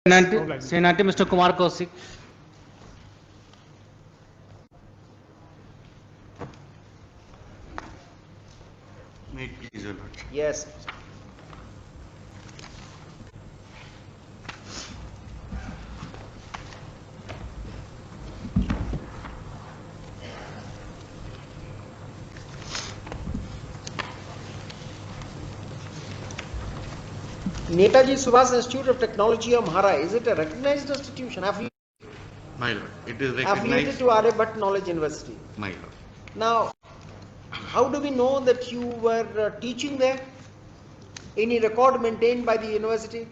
Senate, Mr. Kumar Kaushik. May it please your Lordship. Yes. Netaji Subhas Institute of Technology of Mahara, is it a recognized institution? My Lord, it is Affiliated recognized. to Aryabhatta Knowledge University. My Lord. Now, how do we know that you were teaching there? Any record maintained by the university?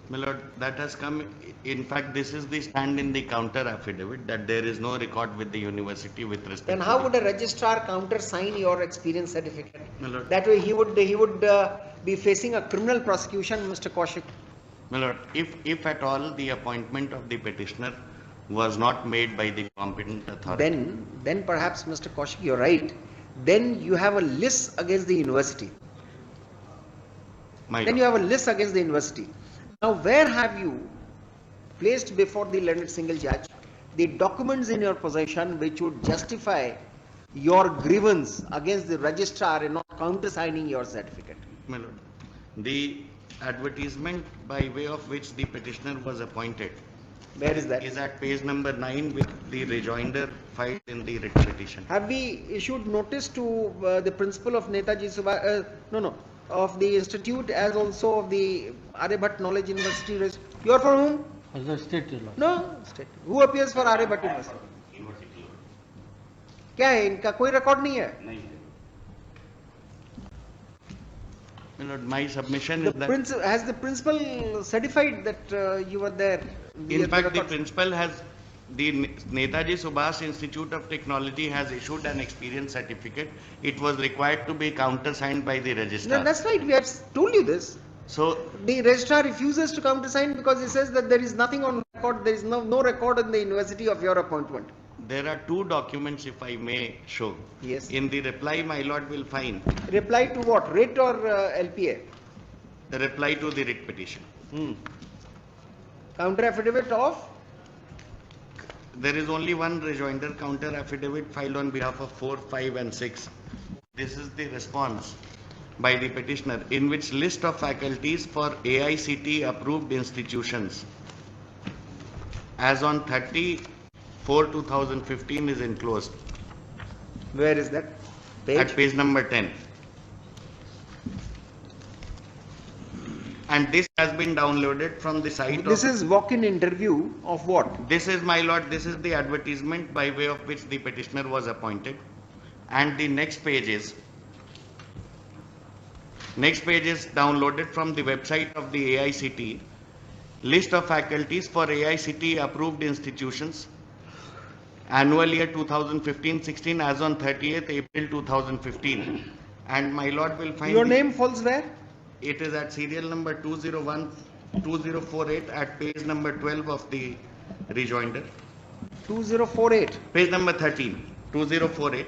My Lord, that has come. In fact, this is the stand in the counter affidavit that there is no record with the university with respect. Then how would a registrar counter sign your experience certificate? My Lord. That way he would be facing a criminal prosecution, Mr. Kaushik. My Lord, if at all the appointment of the petitioner was not made by the competent authority. Then perhaps, Mr. Kaushik, you're right. Then you have a list against the university. My Then Lord. you have a list against the university. Now, where have you placed before the learned single judge the documents in your possession which would justify your grievance against the registrar in not countersigning your certificate? My Lord, the advertisement by way of which the petitioner was appointed. Where is that? Is at page number 9 with the rejoinder filed in the writ petition. Have we issued notice to the principal of Netaji Subhas, of the institute as also of the Aryabhatta Knowledge University? You are from whom? As the state law. No, state. Who appears for Aryabhatta University? क्या है इनका कोई record नहीं है? My Lord, my submission is that. Has the principal certified that you were there? In fact, the principal has, the Netaji Subhas Institute of Technology has issued an experience certificate. It was required to be countersigned by the registrar. No, that's right. We have told you this. So the registrar refuses to countersign because he says that there is nothing on record. There is no record in the university of your appointment. there are two documents, if I may show. Yes. In the reply, my lord will find. Reply to what? Writ or LPA? The reply to the writ petition. Counter affidavit of? There is only one rejoinder counter affidavit filed on behalf of 4, 5 and 6. This is the response by the petitioner in which list of faculties for AICT approved institutions as on 30/4/2015 is enclosed. Where is that? Page? At page number 10. And this has been downloaded from the site This is walk-in interview of what? This is, my lord, this is the advertisement by way of which the petitioner was appointed. And the next page is downloaded from the website of the AICT. List of faculties for AICT approved institutions. Annual year 2015-16 as on 30th April 2015. And my lord will find... Your name falls where? It is at serial number 201-2048 at page number 12 of the rejoinder. 2048. Page number 13, 2048.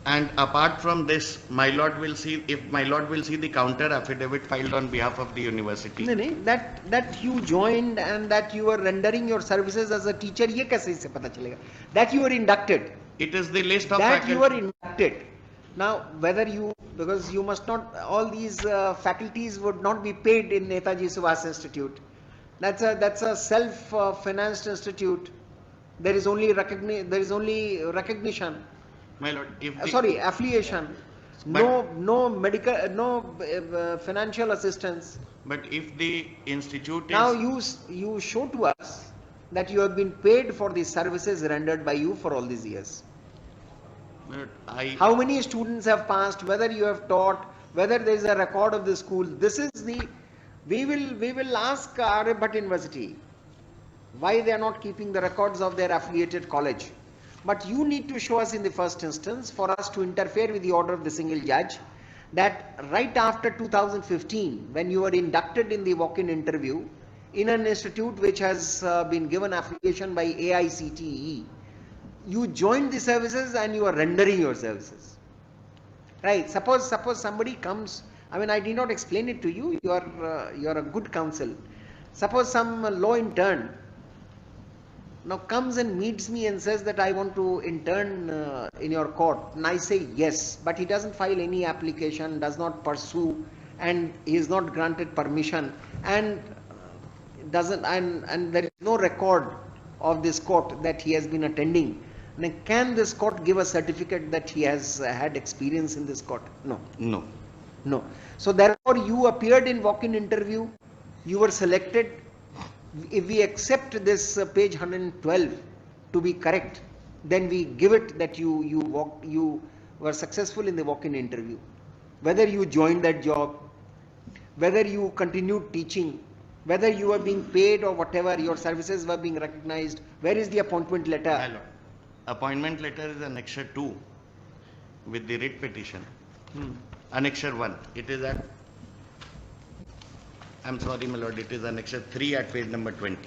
And apart from this, my lord will see, if my lord will see the counter affidavit filed on behalf of the university. No, that you joined and that you were rendering your services as a teacher, ये कैसे इससे पता चलेगा? That you were inducted. It is the list of that faculty. you were inducted. Now, whether you, because you must not, all these faculties would not be paid in Netaji Subhas Institute. That's a self-financed institute. There is only recognition. My lord, if the, affiliation. No medical, no financial assistance. But if the institute is... Now you show to us that you have been paid for the services rendered by you for all these years. How many students have passed, whether you have taught, whether there is a record of the school. This is the, we will ask Aryabhatta University why they are not keeping the records of their affiliated college. But you need to show us in the first instance for us to interfere with the order of the single judge that right after 2015, when you were inducted in the walk-in interview in an institute which has been given affiliation by AICTE, you joined the services and you are rendering your services. Right? Suppose somebody comes, I mean, I did not explain it to you, you are a good counsel. Suppose some law intern now comes and meets me and says that I want to intern in your court, and I say yes, but he doesn't file any application, does not pursue, and he is not granted permission, and doesn't, and there is no record of this court that he has been attending. Now, can this court give a certificate that he has had experience in this court? No. No. No. So therefore you appeared in walk-in interview, you were selected. If we accept this page 112 to be correct, then we give it that you were successful in the walk-in interview. Whether you joined that job, whether you continued teaching, whether you were being paid or whatever, your services were being recognized. Where is the appointment letter? My lord, appointment letter is annexure 2 with the writ petition. Annexure 1, it is at, I'm sorry my lord, it is annexure 3 at page number 20.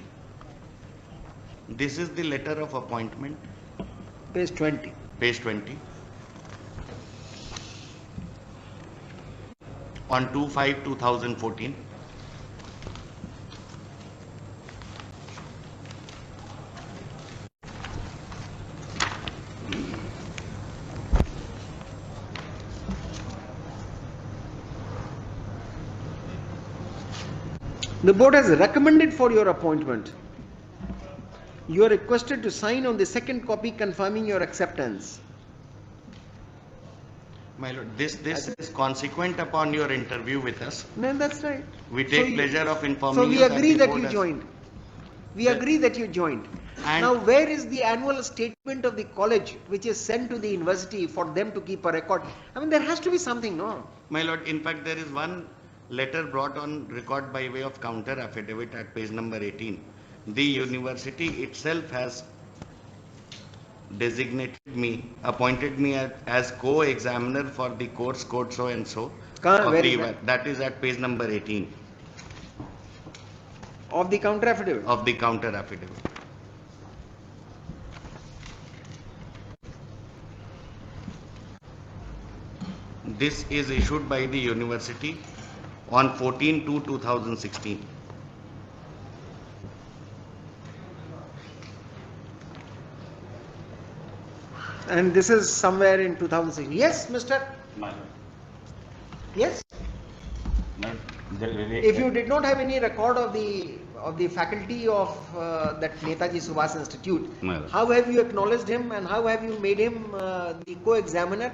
This is the letter of appointment. Page 20. Page 20. On 2/5/2014. The board has recommended for your appointment. You are requested to sign on the second copy confirming your acceptance. My lord, this is consequent upon your interview with us. No, that's right. We take pleasure of informing So we you that agree the that board you has- joined. We agree that you joined. And- Now, where is the annual statement of the college which is sent to the university for them to keep a record? I mean, there has to be something, no? My lord, in fact, there is one letter brought on record by way of counter affidavit at page number 18. The university itself has designated me, appointed me as co-examiner for the course code so and so. Where is that? That is at page number 18 Of the counter affidavit. of the counter affidavit. This is issued by the university on 14/2/2016. And this is somewhere in 2006. Yes, Mr. Yes. If you did not have any record of the faculty of that Netaji Subhas Institute, how have you acknowledged him and how have you made him the co-examiner?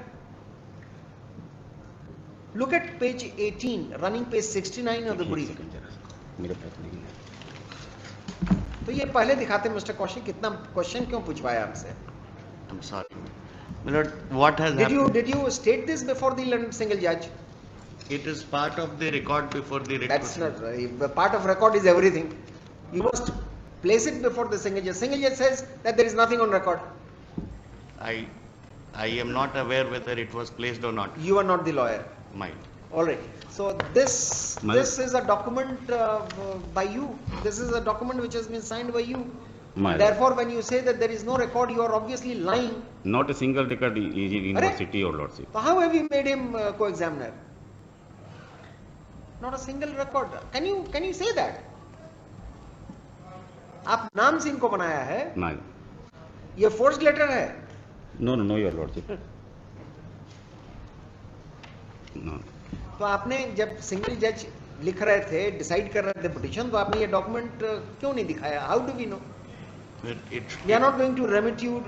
Look at page 18, running page 69 of the brief. तो ये पहले दिखाते mister Kaushik कितना question क्यों पूछवाया आपसे? I'm sorry. My lord, what has happened? Did you state this before the learned single judge? It is part of the record before the writ That's proceeding. not part of record is everything. You must place it before the single judge. Single judge says that there is nothing on record. I am not aware whether it was placed or not. You are not the lawyer. Mine. All right. So this is a document by you. This is a document which has been signed by you. Therefore, when you say that there is no record, you are obviously lying. Not a single record is in university or lordship. So how have you made him co-examiner? Not a single record. Can you say that? आप नाम से इनको बनाया है? No. ये forged letter है? No, your lordship. No. तो आपने जब सिंगल जज लिख रहे थे, डिसाइड कर रहे थे पिटीशन, तो आपने ये डॉक्यूमेंट क्यों नहीं दिखाया? How do we know? We are not going to remit you,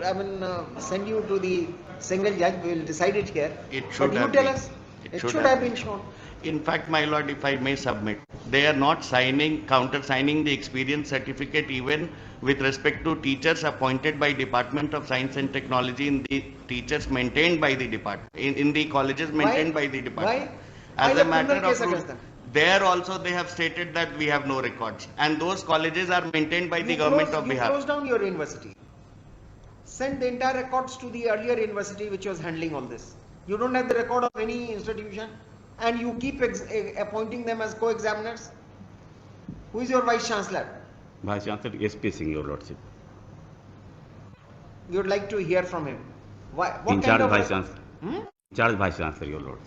send you to the single judge. We will decide it here. But you tell us. It should have been shown. In fact, my lord, if I may submit, they are not counter-signing the experience certificate even with respect to teachers appointed by Department of Science and Technology in the teachers maintained by the department, in the colleges maintained by the department. Why? As a matter of truth, there also they have stated that we have no records, and those colleges are maintained by the government of Bihar. You closed down your university. Send the entire records to the earlier university which was handling all this. You don't have the record of any institution, and you keep appointing them as co-examiners. Who is your vice chancellor? Vice Chancellor SP Singh, your lordship. You would like to hear from him. Why? What In kind charge of Vice Chancellor. Hmm? In charge Vice Chancellor, your lordship.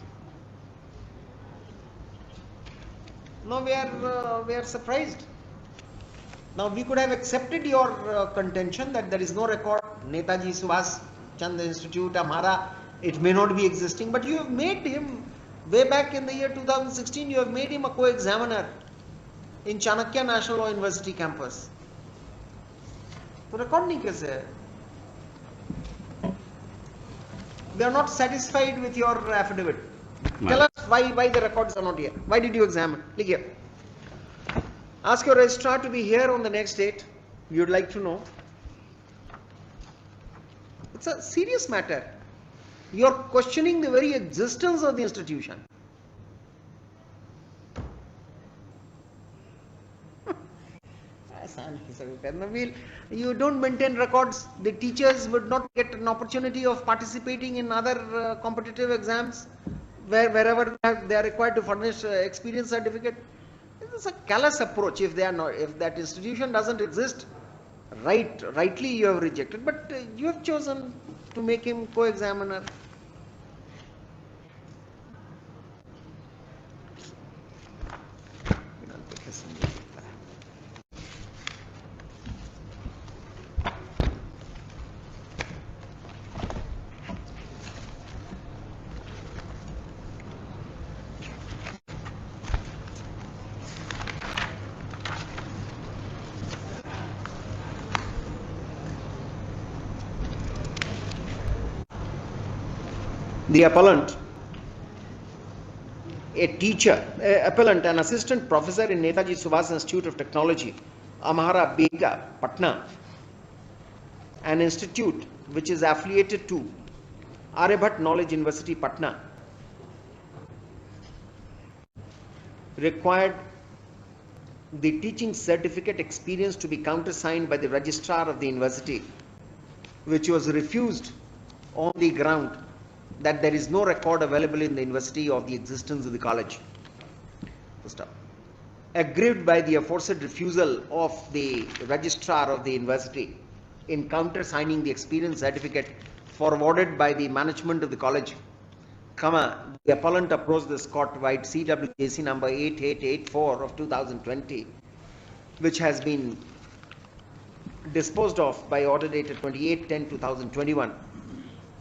No, we are surprised. Now we could have accepted your contention that there is no record. Netaji Subhas Chandra Institute, Amara, it may not be existing, but you have made him way back in the year 2016. You have made him a co-examiner in Chanakya National Law University campus. तो record नहीं कैसे है? We are not satisfied with your affidavit. Tell us why the records are not here. Why did you examine? Look here. Ask your registrar to be here on the next date. We would like to know. It's a serious matter. You are questioning the very existence of the institution. You don't maintain records. The teachers would not get an opportunity of participating in other competitive exams wherever they are required to furnish experience certificate. It's a callous approach. If they are not, if that institution doesn't exist, rightly you have rejected, but you have chosen to make him co-examiner. The appellant, an assistant professor in Netaji Subhas Institute of Technology, Amhara Bega, Patna, an institute which is affiliated to Aryabhat Knowledge University, Patna, required the teaching certificate experience to be countersigned by the registrar of the university, which was refused on the ground that there is no record available in the university of the existence of the college. Aggrieved by the aforesaid refusal of the registrar of the university in countersigning the experience certificate forwarded by the management of the college, the appellant approached this court-wide CWJC number 8884 of 2020, which has been disposed of by order dated 28/10/2021,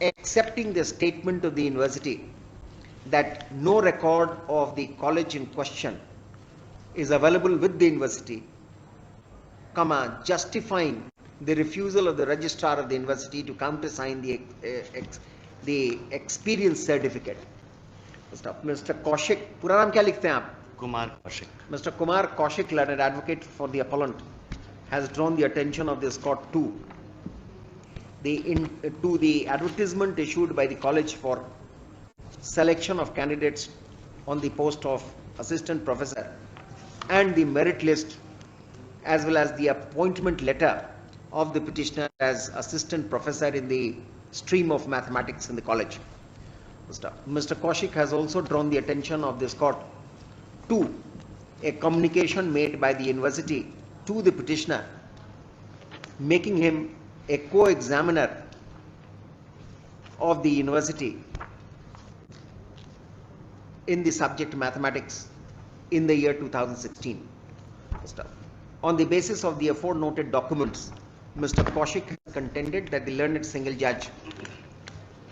accepting the statement of the university that no record of the college in question is available with the university, justifying the refusal of the registrar of the university to countersign the experience certificate. Mr. Kaushik, पूरा नाम क्या लिखते हैं आप? Kumar Kaushik. Mr. Kumar Kaushik, learned advocate for the appellant, has drawn the attention of this court to the advertisement issued by the college for selection of candidates on the post of assistant professor and the merit list, as well as the appointment letter of the petitioner as assistant professor in the stream of mathematics in the college. Mr. Kaushik has also drawn the attention of this court to a communication made by the university to the petitioner, making him a co-examiner of the university in the subject mathematics in the year 2016. On the basis of the aforenoted documents, Mr. Kaushik has contended that the learned single judge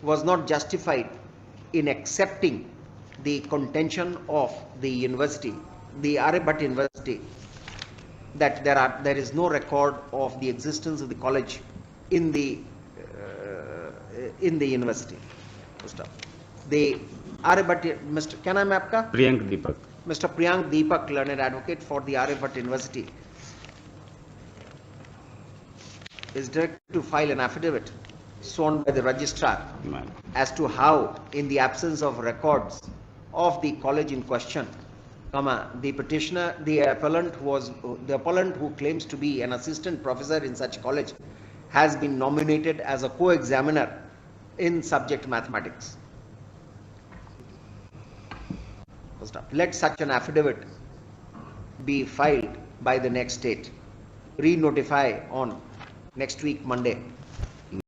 was not justified in accepting the contention of the university, the Aryabhat University, that there is no record of the existence of the college in the university. The Aryabhat, Mr. Can I name aapka? Priyank Deepak. Mr. Priyank Deepak, learned advocate for the Aryabhat University, is directed to file an affidavit sworn by the registrar as to how, in the absence of records of the college in question, the petitioner, the appellant who claims to be an assistant professor in such college, has been nominated as a co-examiner in subject mathematics. Let such an affidavit be filed by the next date. Re-notify on next week, Monday.